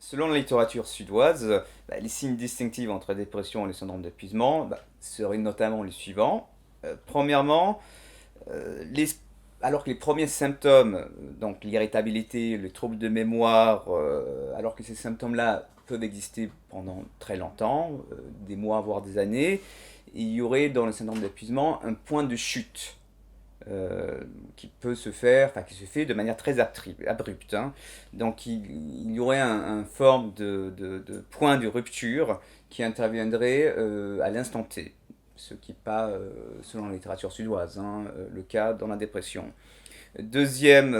Selon la littérature suédoise, les signes distinctifs entre la dépression et le syndrome d'épuisement seraient notamment les suivants. Premièrement, les- alors que les premiers symptômes, donc l'irritabilité, le trouble de mémoire, alors que ces symptômes-là peuvent exister pendant très longtemps, des mois voire des années, il y aurait dans le syndrome d'épuisement un point de chute euh, qui peut se faire, enfin qui se fait de manière très abrupte, hein. Donc il y aurait un forme de point de rupture qui interviendrait à l'instant T, ce qui n'est pas, selon la littérature suédoise, hein, le cas dans la dépression. Deuxième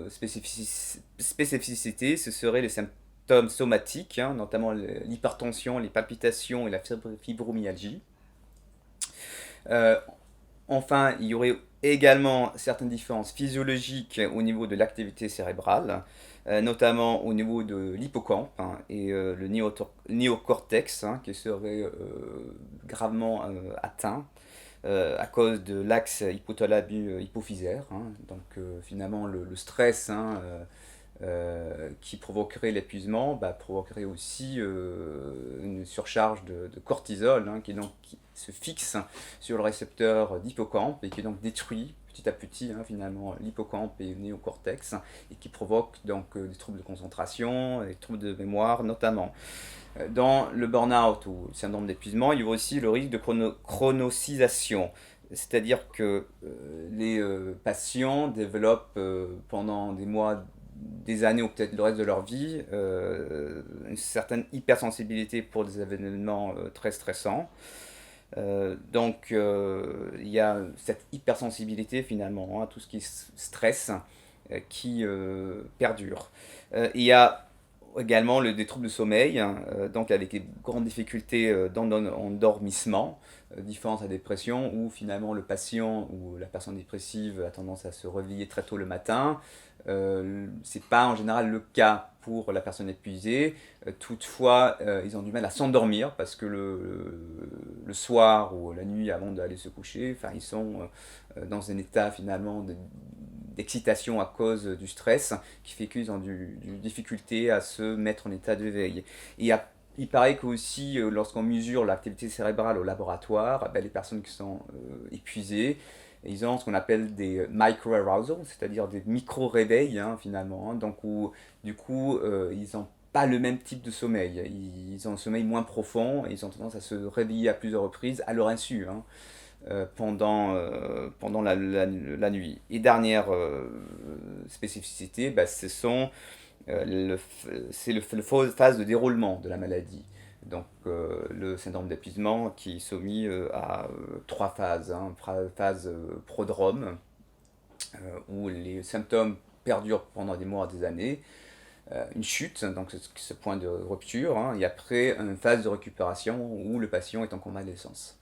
spécificité, ce serait les symptômes somatiques, hein, notamment l'hypertension, les palpitations et la fibromyalgie. Euh, Enfin, il y aurait également certaines différences physiologiques au niveau de l'activité cérébrale, notamment au niveau de l'hippocampe, hein, et le néocortex, hein, qui serait gravement atteint à cause de l'axe hypothalamus-hypophysaire, hein. Donc finalement le stress, hein, qui provoquerait l'épuisement, provoquerait aussi une surcharge de cortisol, hein, qui se fixe sur le récepteur d'hippocampe et qui donc détruit petit à petit, hein, finalement l'hippocampe et le néocortex, et qui provoque donc des troubles de concentration, des troubles de mémoire notamment. Dans le burn-out ou le syndrome d'épuisement, il y a aussi le risque de chronocisation. C'est-à-dire que les patients développent pendant des mois, des années ou peut-être le reste de leur vie une certaine hypersensibilité pour des événements très stressants. Il y a cette hypersensibilité finalement, hein, à tout ce qui est stress qui perdure. Il y a également des troubles de sommeil, hein, donc avec des grandes difficultés d'endormissement, différence à la dépression, où finalement le patient ou la personne dépressive a tendance à se réveiller très tôt le matin. C'est pas en général le cas pour la personne épuisée. Toutefois, ils ont du mal à s'endormir parce que le soir ou la nuit avant d'aller se coucher, enfin, ils sont dans un état finalement d'excitation à cause du stress qui fait qu'ils ont du difficulté à se mettre en état de veille. Et il paraît qu'aussi, lorsqu'on mesure l'activité cérébrale au laboratoire, les personnes qui sont épuisées, ils ont ce qu'on appelle des micro-arousals, c'est-à-dire des micro-réveils, hein, finalement, hein, donc où, du coup, ils n'ont pas le même type de sommeil. Ils ont un sommeil moins profond et ils ont tendance à se réveiller à plusieurs reprises à leur insu, hein, pendant la nuit. Et dernière spécificité, c'est le phase de déroulement de la maladie. Donc le syndrome d'épuisement qui est soumis à trois phases, hein. Phase prodrome, où les symptômes perdurent pendant des mois, des années, une chute, donc ce point de rupture, hein, et après une phase de récupération où le patient est en convalescence.